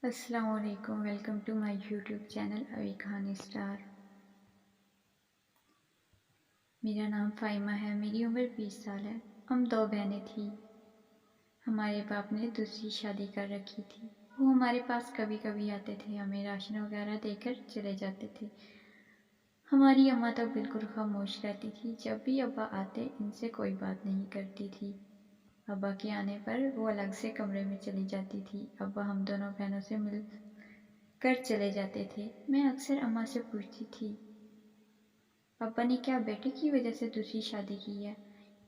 السلام علیکم، welcome to my YouTube channel Abhi Khan star. میرا نام فائمہ ہے، میری عمر 20 سال ہے۔ ہم 2 بہنیں تھیں۔ ہمارے باپ نے دوسری شادی کر رکھی تھی۔ وہ ہمارے پاس کبھی کبھی آتے تھے، ہمیں راشن وغیرہ دے کر چلے جاتے تھے۔ ہماری اماں تو بالکل خاموش رہتی تھی، جب بھی ابا آتے ان سے کوئی بات نہیں کرتی تھی۔ ابا کے آنے پر وہ الگ سے کمرے میں چلی جاتی تھی۔ ابا ہم دونوں بہنوں سے مل کر چلے جاتے تھے۔ میں اکثر اماں سے پوچھتی تھی، ابا نے کیا بیٹے کی وجہ سے دوسری شادی کی ہے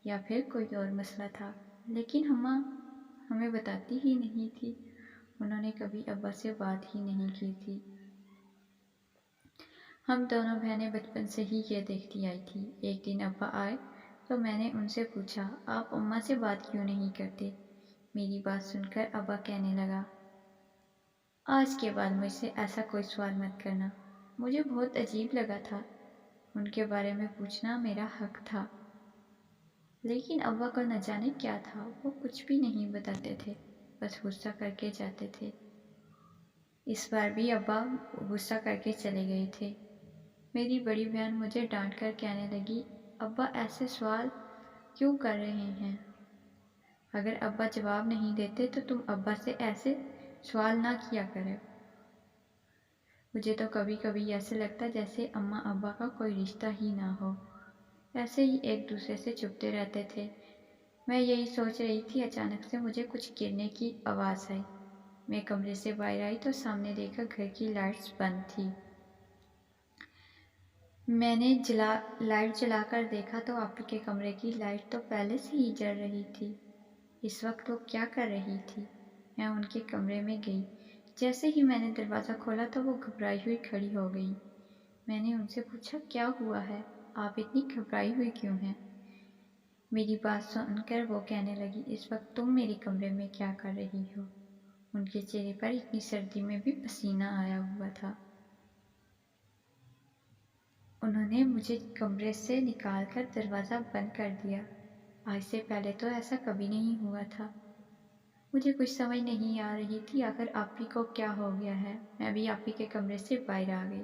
یا پھر کوئی اور مسئلہ تھا؟ لیکن اماں ہمیں بتاتی ہی نہیں تھی۔ انہوں نے کبھی ابا سے بات ہی نہیں کی تھی۔ ہم دونوں بہنیں بچپن سے ہی یہ دیکھتی آئی تھی۔ ایک دن ابا آئے تو میں نے ان سے پوچھا، آپ اماں سے بات کیوں نہیں کرتے؟ میری بات سن کر ابا کہنے لگا، آج کے بعد مجھ سے ایسا کوئی سوال مت کرنا۔ مجھے بہت عجیب لگا تھا، ان کے بارے میں پوچھنا میرا حق تھا۔ لیکن ابا کو نہ جانے کیا تھا، وہ کچھ بھی نہیں بتاتے تھے، بس غصہ کر کے جاتے تھے۔ اس بار بھی ابا غصہ کر کے چلے گئے تھے۔ میری بڑی بہن مجھے ڈانٹ کر کہنے لگی، ابا ایسے سوال کیوں کر رہے ہیں؟ اگر ابا جواب نہیں دیتے تو تم ابا سے ایسے سوال نہ کیا کرے۔ مجھے تو کبھی کبھی ایسے لگتا جیسے اماں ابا کا کوئی رشتہ ہی نہ ہو، ایسے ہی ایک دوسرے سے چھپتے رہتے تھے۔ میں یہی سوچ رہی تھی، اچانک سے مجھے کچھ گرنے کی آواز آئی۔ میں کمرے سے باہر آئی تو سامنے دیکھا گھر کی لائٹس بند تھی۔ میں نے لائٹ جلا کر دیکھا تو آپی کے کمرے کی لائٹ تو پہلے سے ہی جل رہی تھی۔ اس وقت وہ کیا کر رہی تھی؟ میں ان کے کمرے میں گئی۔ جیسے ہی میں نے دروازہ کھولا تو وہ گھبرائی ہوئی کھڑی ہو گئی۔ میں نے ان سے پوچھا، کیا ہوا ہے؟ آپ اتنی گھبرائی ہوئی کیوں ہیں؟ میری بات سن کر وہ کہنے لگی، اس وقت تم میرے کمرے میں کیا کر رہی ہو؟ ان کے چہرے پر اتنی سردی میں بھی پسینہ آیا ہوا تھا۔ انہوں نے مجھے کمرے سے نکال کر دروازہ بند کر دیا۔ آج سے پہلے تو ایسا کبھی نہیں ہوا تھا۔ مجھے کچھ سمجھ نہیں آ رہی تھی، آخر آپی کو کیا ہو گیا ہے۔ میں بھی آپی کے کمرے سے باہر آ گئی۔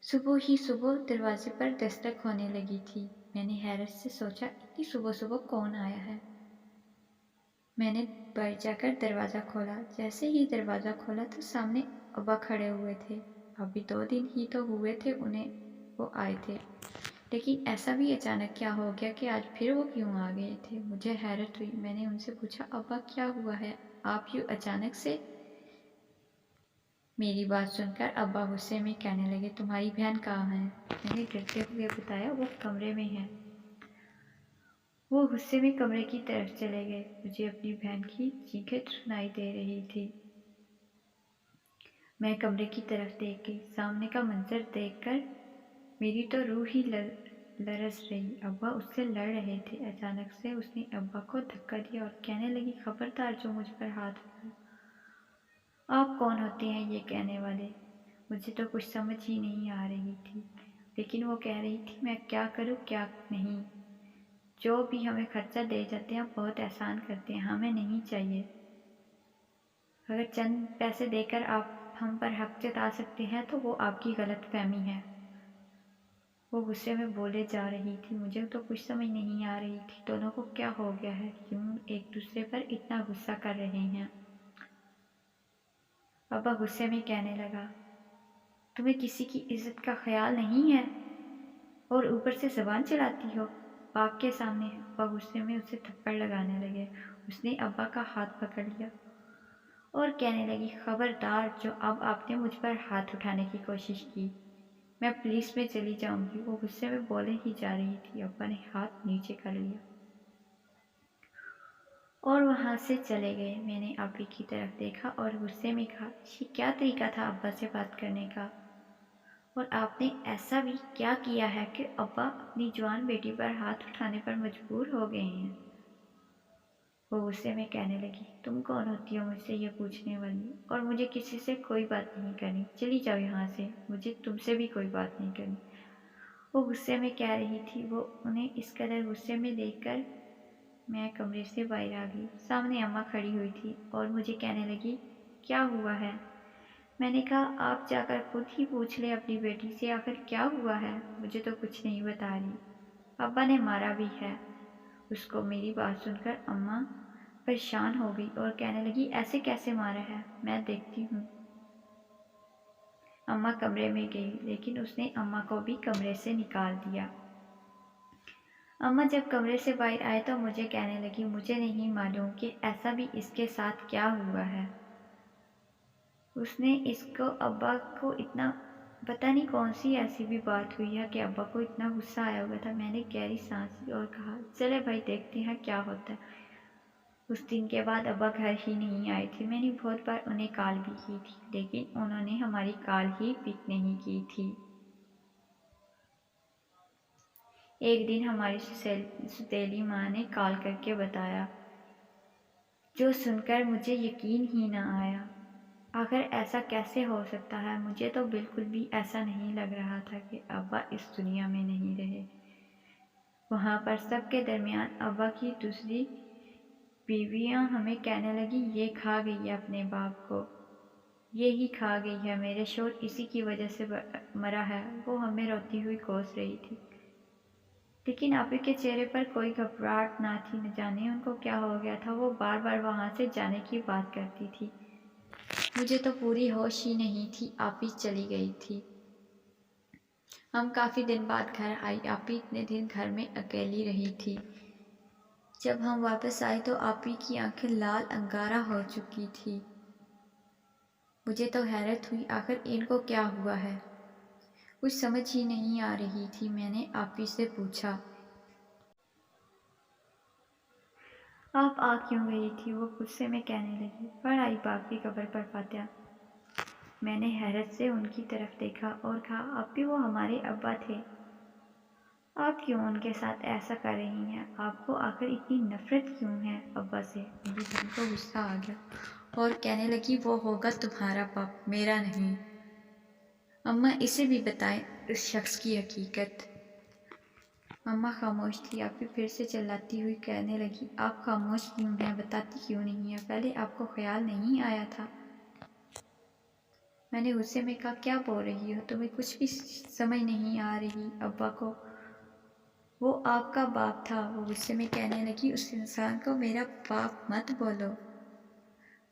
صبح ہی صبح دروازے پر دستک ہونے لگی تھی۔ میں نے حیرت سے سوچا، اتنی صبح صبح کون آیا ہے؟ میں نے باہر جا کر دروازہ کھولا۔ جیسے ہی دروازہ کھولا تو سامنے ابا کھڑے ہوئے تھے۔ ابھی 2 دن ہی تو ہوئے تھے وہ آئے تھے، لیکن ایسا بھی اچانک کیا ہو گیا کہ آج پھر وہ کیوں آ گئے تھے؟ مجھے حیرت ہوئی۔ میں نے ان سے پوچھا، ابا کیا ہوا ہے؟ آپ یوں اچانک سے؟ میری بات سن کر ابا غصے میں کہنے لگے، تمہاری بہن کہاں ہے؟ میں نے ڈرتے ہوئے بتایا، وہ کمرے میں ہے۔ وہ غصے میں کمرے کی طرف چلے گئے۔ مجھے اپنی بہن کی چیخیں سنائی دے رہی تھی۔ میں کمرے کی طرف دیکھ گئی۔ سامنے کا منظر دیکھ کر میری تو روح ہی لرز رہی۔ ابا اس سے لڑ رہے تھے۔ اچانک سے اس نے ابا کو دھکا دیا اور کہنے لگی، خبردار جو مجھ پر ہاتھ اٹھایا۔ آپ کون ہوتے ہیں یہ کہنے والے؟ مجھے تو کچھ سمجھ ہی نہیں آ رہی تھی، لیکن وہ کہہ رہی تھی، میں کیا کروں کیا نہیں؟ جو بھی ہمیں خرچہ دے جاتے ہیں بہت احسان کرتے ہیں، ہمیں نہیں چاہیے۔ اگر چند پیسے دے کر آپ ہم پر حق جتا سکتے ہیں تو وہ آپ کی غلط فہمی ہے۔ وہ غصے میں بولے جا رہی تھی۔ مجھے تو کچھ سمجھ نہیں آ رہی تھی، دونوں کو کیا ہو گیا ہے، کیوں ایک دوسرے پر اتنا غصہ کر رہے ہیں۔ ابا غصے میں کہنے لگا، تمہیں کسی کی عزت کا خیال نہیں ہے اور اوپر سے زبان چلاتی ہو باپ کے سامنے؟ ابا غصے میں اسے تھپڑ لگانے لگے۔ اس نے ابا کا ہاتھ پکڑ لیا اور کہنے لگی، خبردار جو اب آپ نے مجھ پر ہاتھ اٹھانے کی کوشش کی، میں پولیس میں چلی جاؤں گی۔ وہ غصے میں بولے ہی جا رہی تھی، ابا نے ہاتھ نیچے کر لیا اور وہاں سے چلے گئے۔ میں نے آپی کی طرف دیکھا اور غصے میں کہا، یہ کیا طریقہ تھا ابا سے بات کرنے کا؟ اور آپ نے ایسا بھی کیا کیا ہے کہ ابا اپنی جوان بیٹی پر ہاتھ اٹھانے پر مجبور ہو گئے ہیں؟ وہ غصے میں کہنے لگی، تم کون ہوتی ہو مجھ سے یہ پوچھنے والی؟ اور مجھے کسی سے کوئی بات نہیں کرنی، چلی جاؤ یہاں سے، مجھے تم سے بھی کوئی بات نہیں کرنی۔ وہ غصے میں کہہ رہی تھی۔ وہ انہیں اس قدر غصے میں دیکھ کر میں کمرے سے باہر آ گئی۔ سامنے اماں کھڑی ہوئی تھی اور مجھے کہنے لگی، کیا ہوا ہے؟ میں نے کہا آپ جا کر خود ہی پوچھ لیں اپنی بیٹی سے آخر کیا ہوا ہے، مجھے تو کچھ نہیں بتا رہی۔ ابا نے مارا بھی ہے اس کو۔ میری بات سن کر اماں پریشان ہو گئی اور کہنے لگی ایسے کیسے مارا ہے، میں دیکھتی ہوں۔ اماں کمرے میں گئی لیکن اس نے اماں کو بھی کمرے سے نکال دیا۔ اماں جب کمرے سے باہر آئے تو مجھے کہنے لگی مجھے نہیں معلوم کہ ایسا بھی اس کے ساتھ کیا ہوا ہے۔ اس نے اس کو ابا کو اتنا پتہ نہیں کون سی ایسی بھی بات ہوئی ہے کہ ابا کو اتنا غصہ آیا ہوا تھا۔ میں نے گہری سانس لی اور کہا چلے بھائی دیکھتے ہیں کیا ہوتا ہے۔ اس دن کے بعد ابا گھر ہی نہیں آئے تھے۔ میں نے بہت بار انہیں کال بھی کی تھی لیکن انہوں نے ہماری کال ہی پک نہیں کی تھی۔ ایک دن ہماری ستیلی ماں نے کال کر کے بتایا جو سن کر مجھے یقین ہی نہ آیا۔ آخر ایسا کیسے ہو سکتا ہے؟ مجھے تو بالکل بھی ایسا نہیں لگ رہا تھا کہ ابا اس دنیا میں نہیں رہے۔ وہاں پر سب کے درمیان ابا کی دوسری بیویاں ہمیں کہنے لگی یہ کھا گئی ہے اپنے باپ کو، یہی کھا گئی ہے، میرے شوہر اسی کی وجہ سے مرا ہے۔ وہ ہمیں روتی ہوئی کوس رہی تھی لیکن آپی کے چہرے پر کوئی گھبراہٹ نہ تھی۔ نہ جانے ان کو کیا ہو گیا تھا، وہ بار بار وہاں سے جانے کی بات کرتی تھی۔ مجھے تو پوری ہوش ہی نہیں تھی، آپی چلی گئی تھی۔ ہم کافی دن بعد گھر آئی۔ آپی اتنے دن گھر میں اکیلی رہی تھی۔ جب ہم واپس آئے تو آپی کی آنکھیں لال انگارہ ہو چکی تھی۔ مجھے تو حیرت ہوئی آخر ان کو کیا ہوا ہے، کچھ سمجھ ہی نہیں آ رہی تھی۔ میں نے آپی سے پوچھا آپ آ کیوں گئی تھی؟ وہ غصے میں کہنے لگی پڑھ آئی باپ کی قبر پر فاتحہ۔ میں نے حیرت سے ان کی طرف دیکھا اور کہا آپی وہ ہمارے ابا تھے، آپ کیوں ان کے ساتھ ایسا کر رہی ہیں؟ آپ کو آخر اتنی نفرت کیوں ہے ابا سے؟ میری بہن کو غصہ آ گیا اور کہنے لگی وہ ہوگا تمہارا باپ، میرا نہیں۔ اماں اسے بھی بتائیں اس شخص کی حقیقت۔ اماں خاموش تھی۔ آپی پھر سے چلاتی ہوئی کہنے لگی آپ خاموش کیوں ہیں، بتاتی کیوں نہیں ہیں؟ پہلے آپ کو خیال نہیں آیا تھا؟ میں نے غصے میں کہا کیا بول رہی ہو، تمہیں کچھ بھی سمجھ نہیں آ رہی؟ ابا کو وہ آپ کا باپ تھا۔ وہ غصے میں کہنے لگی اس انسان کو میرا باپ مت بولو۔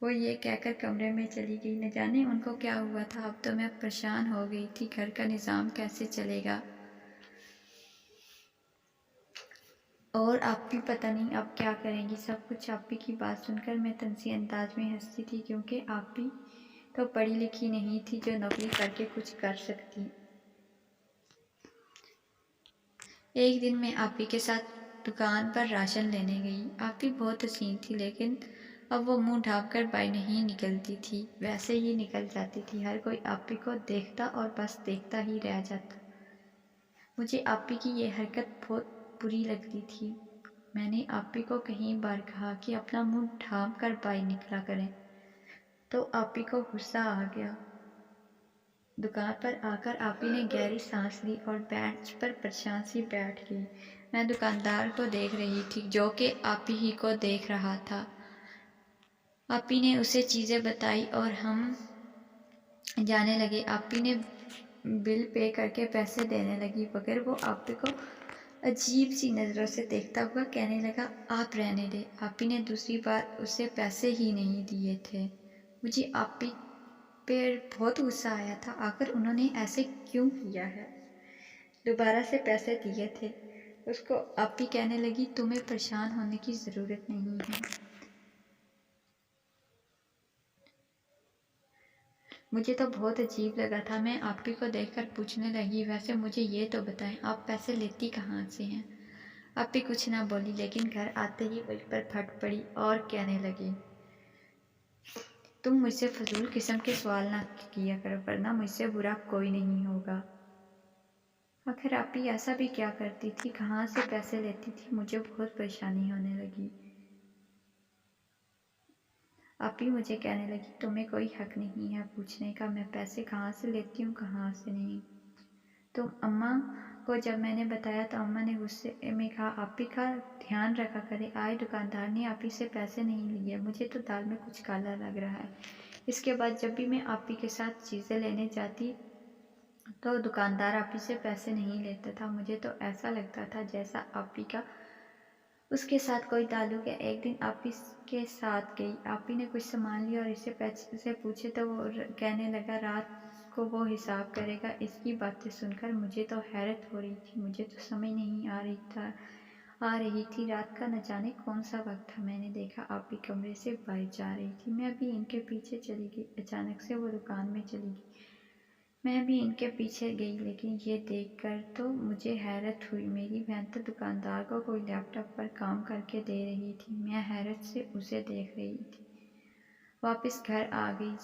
وہ یہ کہہ کر کمرے میں چلی گئی۔ نہ جانے ان کو کیا ہوا تھا۔ اب تو میں پریشان ہو گئی تھی، گھر کا نظام کیسے چلے گا؟ اور آپ بھی پتہ نہیں اب کیا کریں گی۔ سب کچھ آپی کی بات سن کر میں طنزی انداز میں ہنستی تھی کیونکہ آپی تو پڑھی لکھی نہیں تھی جو نوکری کر کے کچھ کر سکتی۔ ایک دن میں آپی کے ساتھ دکان پر راشن لینے گئی۔ آپی بہت حسین تھی لیکن اب وہ منہ ڈھانپ کر باہر نہیں نکلتی تھی، ویسے ہی نکل جاتی تھی۔ ہر کوئی آپی کو دیکھتا اور بس دیکھتا ہی رہ جاتا۔ مجھے آپی کی یہ حرکت بہت بری لگتی تھی۔ میں نے آپی کو کئی بار کہا کہ اپنا منہ ڈھانپ کر باہر نکلا کریں تو آپی کو غصہ آ گیا۔ دکان پر آ کر آپی نے گہری سانس لی اور بینچ پر پریشان سی بیٹھ گئی۔ میں دکاندار کو دیکھ رہی تھی جو کہ آپی ہی کو دیکھ رہا تھا۔ آپی نے اسے چیزیں بتائی اور ہم جانے لگے۔ آپی نے بل پے کر کے پیسے دینے لگی مگر وہ آپی کو عجیب سی نظروں سے دیکھتا ہوا کہنے لگا آپ رہنے دیں۔ آپی نے دوسری بار اسے پیسے ہی نہیں دیے تھے۔ مجھے آپی پر بہت غصہ آیا تھا، آخر انہوں نے ایسے کیوں کیا ہے؟ دوبارہ سے پیسے دیے تھے اس کو۔ آپی کہنے لگی تمہیں پریشان ہونے کی ضرورت نہیں ہے۔ مجھے تو بہت عجیب لگا تھا۔ میں آپی کو دیکھ کر پوچھنے لگی ویسے مجھے یہ تو بتائیں آپ پیسے لیتی کہاں سے ہیں؟ آپی کچھ نہ بولی لیکن گھر آتے ہی مجھ پر پھٹ پڑی اور کہنے لگی تم مجھ سے فضول قسم کے سوال نہ کیا کرو ورنہ مجھ سے برا کوئی نہیں ہوگا۔ آخر آپی ایسا بھی کیا کرتی تھی، کہاں سے پیسے لیتی تھی؟ مجھے بہت پریشانی ہونے لگی۔ آپی مجھے کہنے لگی تمہیں کوئی حق نہیں ہے پوچھنے کا میں پیسے کہاں سے لیتی ہوں کہاں سے نہیں۔ تو اماں کو جب میں نے بتایا تو اماں نے غصے میں کہا آپی کا دھیان رکھا کرے، آج دکاندار نے آپی سے پیسے نہیں لیے، مجھے تو دال میں کچھ کالا لگ رہا ہے، اس کے بعد جب بھی میں آپی کے ساتھ چیزیں لینے جاتی تو دکاندار آپی سے پیسے نہیں لیتا تھا۔ مجھے تو ایسا لگتا تھا جیسا آپی کا اس کے ساتھ کوئی تعلق ہے۔ ایک دن آپی کے ساتھ گئی، آپی نے کچھ سامان لیا اور اسے پیسے پوچھے تو وہ کہنے لگا رات کو وہ حساب کرے گا۔ اس کی باتیں سن کر مجھے تو حیرت ہو رہی تھی، مجھے تو سمجھ نہیں آ رہی تھی رات کا نہ جانے کون سا وقت تھا۔ میں نے دیکھا آپی کمرے سے باہر جا رہی تھی، میں بھی ان کے پیچھے چلی گئی۔ اچانک سے وہ دکان میں چلی گئی، میں بھی ان کے پیچھے گئی، لیکن یہ دیکھ کر تو مجھے حیرت ہوئی، میری بہن تو دکاندار کو کوئی لیپ ٹاپ پر کام کر کے دے رہی تھی، میں حیرت سے اسے دیکھ رہی تھی۔ واپس گھر آ گئی،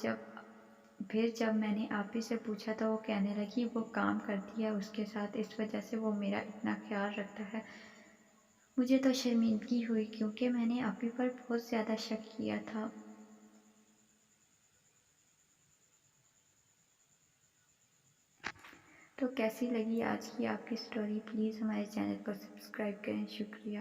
پھر جب میں نے آپی سے پوچھا تو وہ کہنے لگی وہ کام کرتی ہے اس کے ساتھ، اس وجہ سے وہ میرا اتنا خیال رکھتا ہے۔ مجھے تو شرمندگی ہوئی کیونکہ میں نے آپی پر بہت زیادہ شک کیا تھا۔ تو کیسی لگی آج کی آپ کی سٹوری؟ پلیز ہمارے چینل کو سبسکرائب کریں۔ شکریہ۔